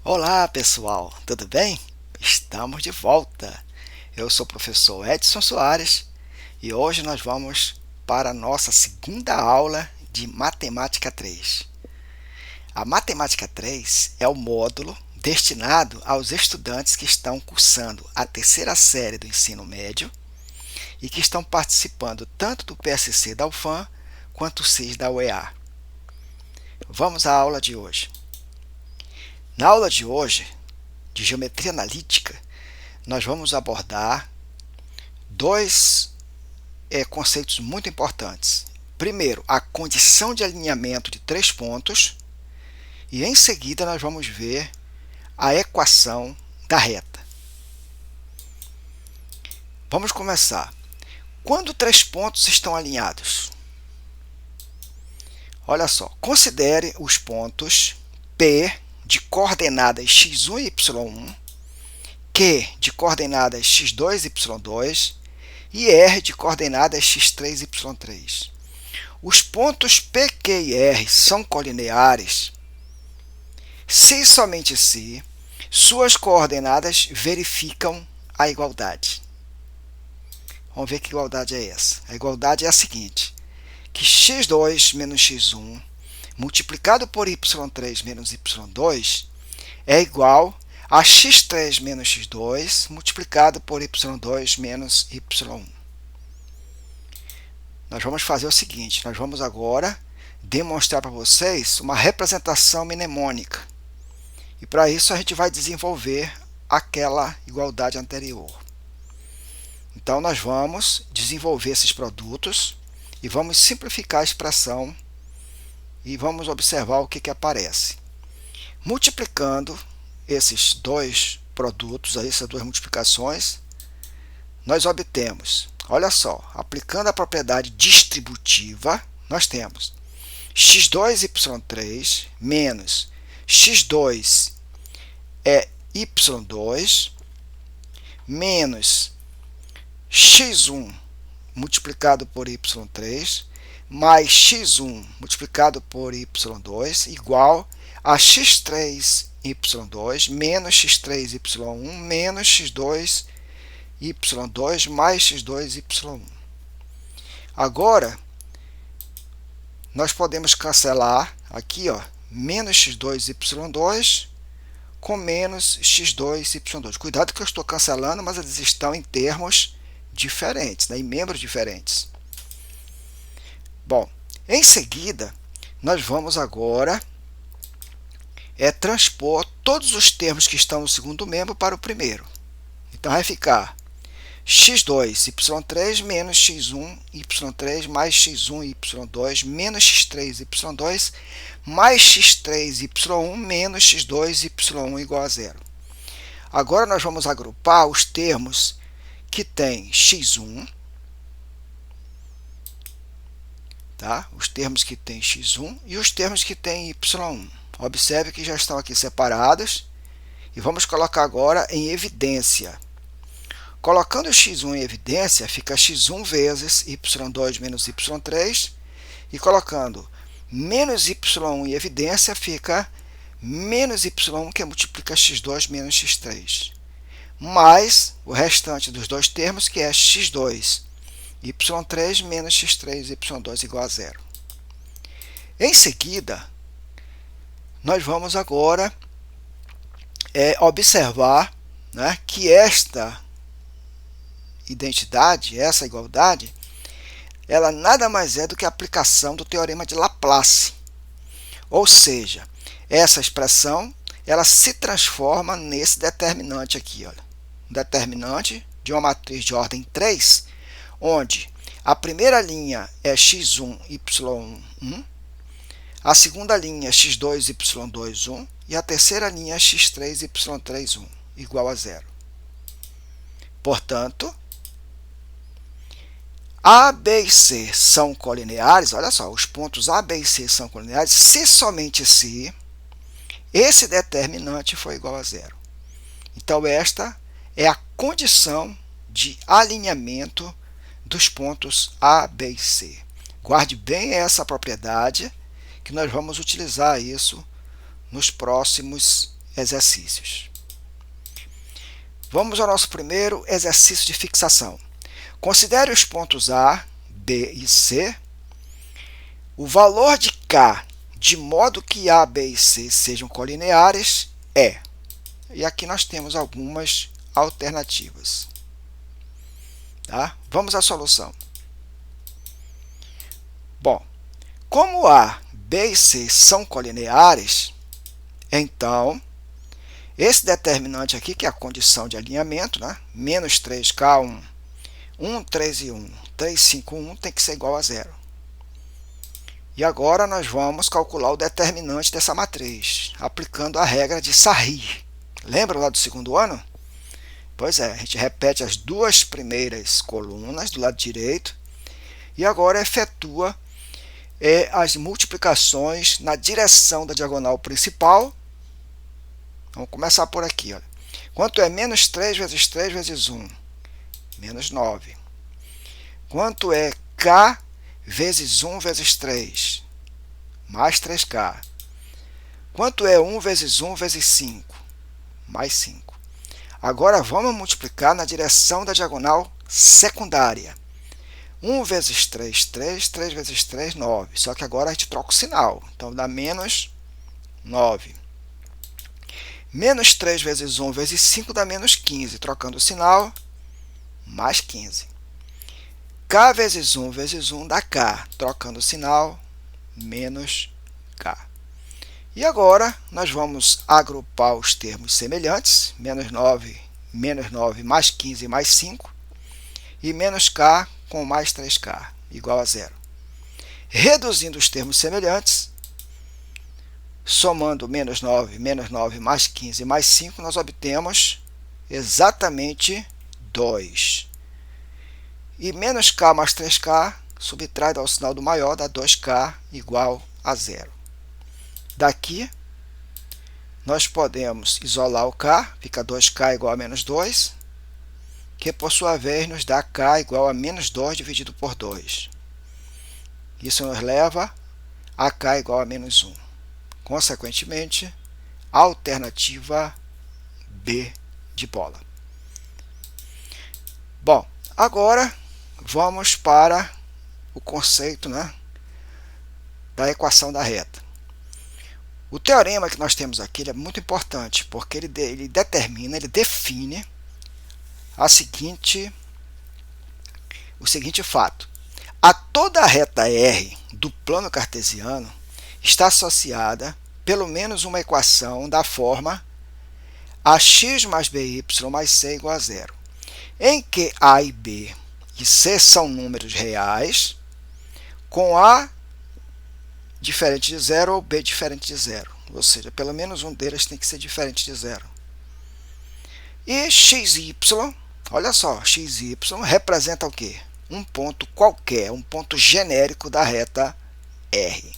Olá, pessoal, tudo bem? Estamos de volta. Eu sou o professor Edson Soares e hoje nós vamos para a nossa segunda aula de Matemática 3. A Matemática 3 é o módulo destinado aos estudantes que estão cursando a terceira série do ensino médio e que estão participando tanto do PSC da UFAM quanto o SIS da UEA. Vamos à aula de hoje. Na aula de hoje, de Geometria Analítica, nós vamos abordar dois conceitos muito importantes. Primeiro, a condição de alinhamento de três pontos e, em seguida, nós vamos ver a equação da reta. Vamos começar. Quando três pontos estão alinhados? Olha só, considere os pontos P de coordenadas x1 e y1, Q de coordenadas x2 e y2 e R de coordenadas x3 e y3. Os pontos P, Q e R são colineares se e somente se suas coordenadas verificam a igualdade. Vamos ver que igualdade é essa. A igualdade é a seguinte, que x2 menos x1 multiplicado por y3 menos y2 é igual a x3 menos x2 multiplicado por y2 menos y1. Nós vamos fazer o seguinte, nós vamos agora demonstrar para vocês uma representação mnemônica. E para isso a gente vai desenvolver aquela igualdade anterior. Então nós vamos desenvolver esses produtos e vamos simplificar a expressão e vamos observar o que aparece. Multiplicando esses dois produtos, essas duas multiplicações, nós obtemos, olha só, aplicando a propriedade distributiva, nós temos x2y3 menos x2 é y2 menos x1 multiplicado por y3 mais x1 multiplicado por y2 igual a x3y2 menos x3y1 menos x2y2 mais x2y1. Agora, nós podemos cancelar aqui, ó, menos x2y2 com menos x2y2. Cuidado que eu estou cancelando, mas eles estão em termos diferentes, né, em membros diferentes. Bom, em seguida, nós vamos agora transpor todos os termos que estão no segundo membro para o primeiro. Então, vai ficar x2y3 menos x1y3 mais x1y2 menos x3y2 mais x3y1 menos x2y1 igual a zero. Agora, nós vamos agrupar os termos que têm x1, tá? Os termos que têm x1 e os termos que têm y1. Observe que já estão aqui separados e vamos colocar agora em evidência. Colocando o x1 em evidência, fica x1 vezes y2 menos y3 e colocando menos y1 em evidência, fica menos y1 que multiplica x2 menos x3, mais o restante dos dois termos, que é x2 y3 menos x3 y2 igual a zero. Em seguida, nós vamos agora observar, né, que esta identidade, essa igualdade, ela nada mais é do que a aplicação do teorema de Laplace. Ou seja, essa expressão ela se transforma nesse determinante aqui, olha, um determinante de uma matriz de ordem 3, onde a primeira linha é x1, y1, a segunda linha é x2, y2, 1, e a terceira linha é x3, y3, 1, igual a zero. Portanto, A, B e C são colineares, olha só, os pontos A, B e C são colineares se somente se esse determinante for igual a zero. Então, esta é a condição de alinhamento dos pontos A, B e C. Guarde bem essa propriedade, que nós vamos utilizar isso nos próximos exercícios. Vamos ao nosso primeiro exercício de fixação. Considere os pontos A, B e C. O valor de K, de modo que A, B e C sejam colineares, é. E aqui nós temos algumas alternativas. Tá? Vamos à solução. Bom, como A, B e C são colineares, então, esse determinante aqui, que é a condição de alinhamento, né? Menos 3K1, 1, 3 e 1, 3, 5, 1, tem que ser igual a zero. E agora nós vamos calcular o determinante dessa matriz, aplicando a regra de Sarri. Lembra lá do segundo ano? Pois é, a gente repete as duas primeiras colunas do lado direito e agora efetua as multiplicações na direção da diagonal principal. Vamos começar por aqui. Olha. Quanto é menos 3 vezes 3 vezes 1? Menos 9. Quanto é K vezes 1 vezes 3? Mais 3K. Quanto é 1 vezes 1 vezes 5? Mais 5. Agora vamos multiplicar na direção da diagonal secundária. 1 vezes 3, 3. 3 vezes 3, 9. Só que agora a gente troca o sinal. Então dá menos 9. Menos 3 vezes 1 vezes 5 dá menos 15. Trocando o sinal, mais 15. K vezes 1 vezes 1 dá K. Trocando o sinal, menos K. E agora nós vamos agrupar os termos semelhantes. Menos 9 mais 15 mais 5. E menos K com mais 3K, igual a zero. Reduzindo os termos semelhantes, somando menos 9 mais 15 mais 5, nós obtemos exatamente 2. E menos K mais 3K subtrai ao sinal do maior, dá 2K igual a zero. Daqui, nós podemos isolar o K, fica 2K igual a menos 2, que por sua vez nos dá K igual a menos 2 dividido por 2. Isso nos leva a K igual a menos 1. Consequentemente, a alternativa B de bola. Bom, agora vamos para o conceito, né, da equação da reta. O teorema que nós temos aqui é muito importante, porque ele define o seguinte fato. A toda a reta R do plano cartesiano está associada pelo menos uma equação da forma ax mais by mais c igual a zero, em que a e b e c são números reais, com a diferente de zero ou b diferente de zero, ou seja, pelo menos um deles tem que ser diferente de zero. E xy, olha só, xy representa o quê? Um ponto qualquer, um ponto genérico da reta R.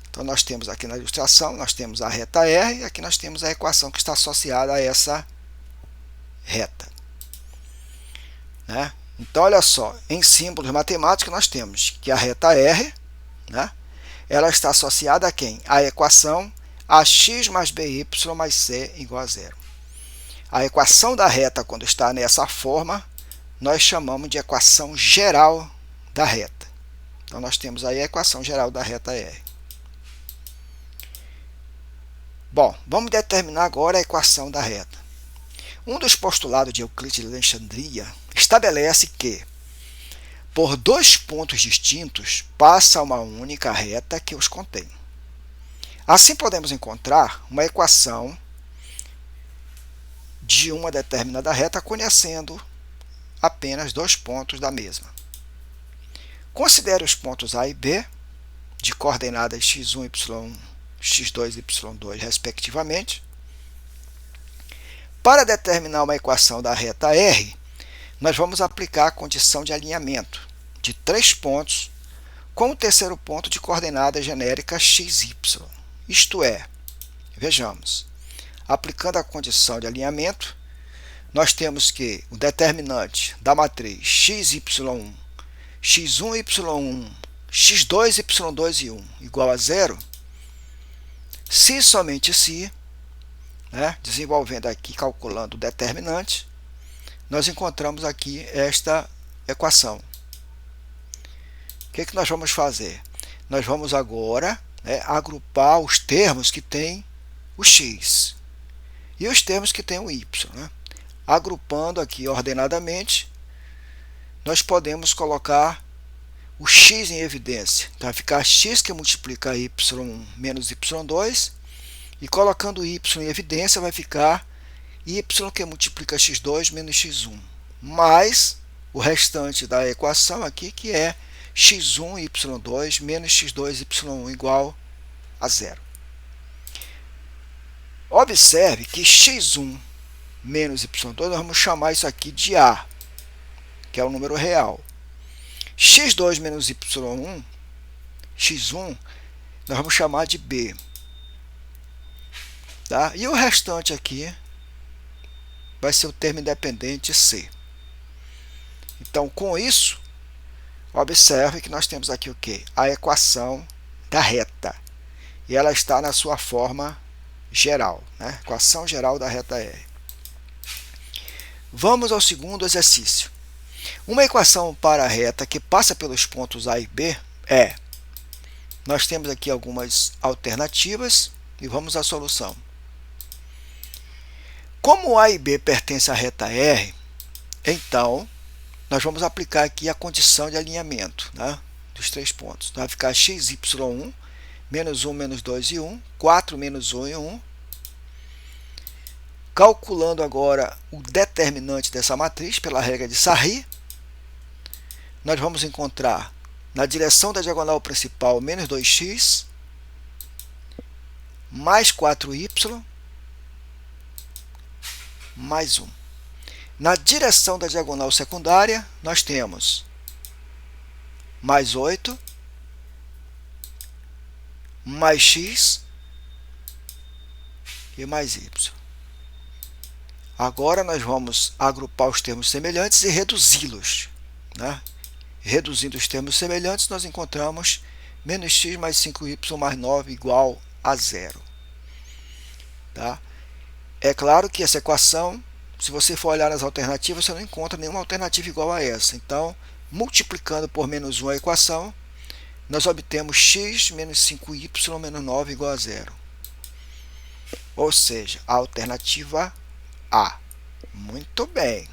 Então, nós temos aqui na ilustração, nós temos a reta R, e aqui nós temos a equação que está associada a essa reta. Né? Então, olha só, em símbolos matemáticos nós temos que a reta R, né, ela está associada a quem? A equação ax mais by mais c igual a zero. A equação da reta, quando está nessa forma, nós chamamos de equação geral da reta. Então, nós temos aí a equação geral da reta R. Bom, vamos determinar agora a equação da reta. Um dos postulados de Euclides de Alexandria estabelece que, por dois pontos distintos, passa uma única reta que os contém. Assim, podemos encontrar uma equação de uma determinada reta conhecendo apenas dois pontos da mesma. Considere os pontos A e B, de coordenadas x1, y1, x2 e y2, respectivamente. Para determinar uma equação da reta R, nós vamos aplicar a condição de alinhamento de três pontos com o terceiro ponto de coordenada genérica xy. Isto é, vejamos, aplicando a condição de alinhamento, nós temos que o determinante da matriz xy1, x1, y1, x2, y2 e 1 igual a zero, se e somente se né, desenvolvendo aqui, calculando o determinante, nós encontramos aqui esta equação. O que nós vamos fazer? Nós vamos agora, né, agrupar os termos que tem o x e os termos que tem o y, né? Agrupando aqui ordenadamente, nós podemos colocar o x em evidência. Então vai ficar x que multiplica y1 menos y2, e colocando y em evidência vai ficar y que multiplica x2 menos x1, mais o restante da equação aqui, que é x1 y2 menos x2 y1 igual a zero. Observe que x1 menos y2, nós vamos chamar isso aqui de A, que é o número real. x2 menos y1, x1, nós vamos chamar de B. Tá? E o restante aqui vai ser o termo independente C. Então, com isso, observe que nós temos aqui o quê? A equação da reta. E ela está na sua forma geral, né? Equação geral da reta R. Vamos ao segundo exercício. Uma equação para a reta que passa pelos pontos A e B é... Nós temos aqui algumas alternativas e vamos à solução. Como A e B pertencem à reta R, então, nós vamos aplicar aqui a condição de alinhamento, né, dos três pontos. Então, vai ficar xy1, menos 1, menos 2 e 1, 4 menos 1 e 1. Calculando agora o determinante dessa matriz pela regra de Sarri, nós vamos encontrar na direção da diagonal principal menos 2x, mais 4y, mais 1. Na direção da diagonal secundária, nós temos mais 8, mais x e mais y. Agora nós vamos agrupar os termos semelhantes e reduzi-los, né? Reduzindo os termos semelhantes, nós encontramos menos x mais 5y mais 9 igual a zero. Tá? É claro que essa equação, se você for olhar nas alternativas, você não encontra nenhuma alternativa igual a essa. Então, multiplicando por menos 1 a equação, nós obtemos x menos 5y menos 9 igual a zero. Ou seja, a alternativa A. Muito bem.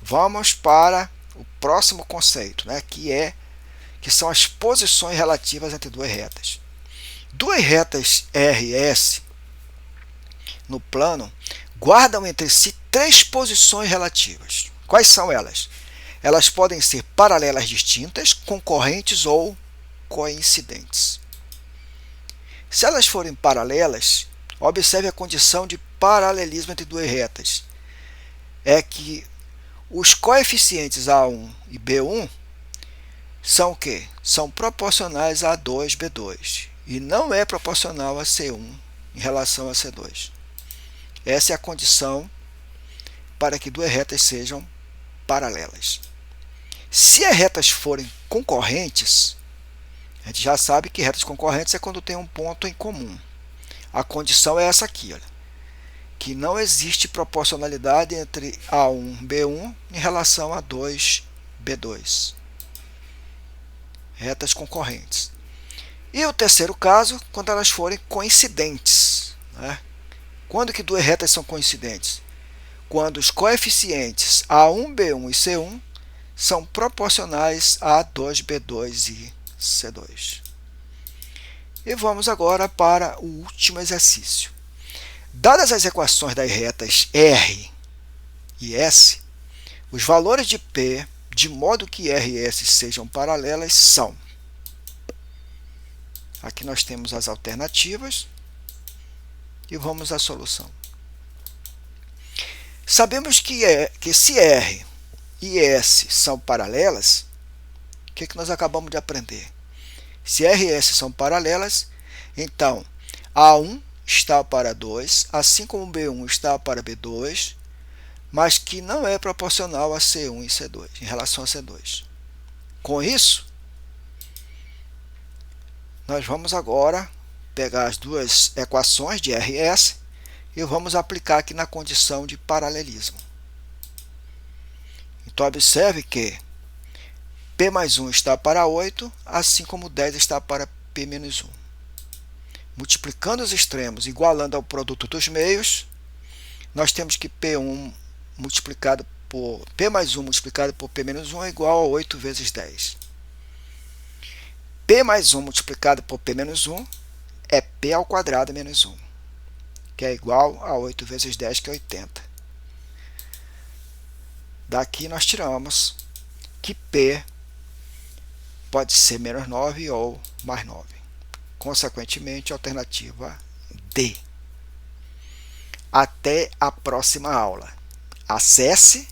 Vamos para o próximo conceito, né, que são as posições relativas entre duas retas. Duas retas R e S no plano guardam entre si três posições relativas. Quais são elas? Elas podem ser paralelas distintas, concorrentes ou coincidentes. Se elas forem paralelas, observe a condição de paralelismo entre duas retas. É que os coeficientes A1 e B1 são o quê? São proporcionais a A2, B2. E não é proporcional a C1 em relação a C2. Essa é a condição para que duas retas sejam paralelas. Se as retas forem concorrentes, a gente já sabe que retas concorrentes é quando tem um ponto em comum. A condição é essa aqui, olha, que não existe proporcionalidade entre A1 e B1 em relação a 2, B2. Retas concorrentes. E o terceiro caso, quando elas forem coincidentes, né? Quando que duas retas são coincidentes? Quando os coeficientes A1, B1 e C1 são proporcionais a A2, B2 e C2. E vamos agora para o último exercício. Dadas as equações das retas R e S, os valores de P, de modo que R e S sejam paralelas, são... Aqui nós temos as alternativas e vamos à solução. Sabemos que se R e S são paralelas, o que nós acabamos de aprender? Se R e S são paralelas, então A1 está para 2, assim como B1 está para B2, mas que não é proporcional a C1 e C2, em relação a C2. Com isso, nós vamos agora pegar as duas equações de R e S e vamos aplicar aqui na condição de paralelismo. Então, observe que P mais 1 está para 8, assim como 10 está para P menos 1. Multiplicando os extremos, igualando ao produto dos meios, nós temos que P1 multiplicado por P mais 1 multiplicado por P menos 1 é igual a 8 vezes 10. P mais 1 multiplicado por P menos 1 é P ao quadrado menos 1, que é igual a 8 vezes 10, que é 80. Daqui nós tiramos que P pode ser menos 9 ou mais 9. Consequentemente, alternativa D. Até a próxima aula. Acesse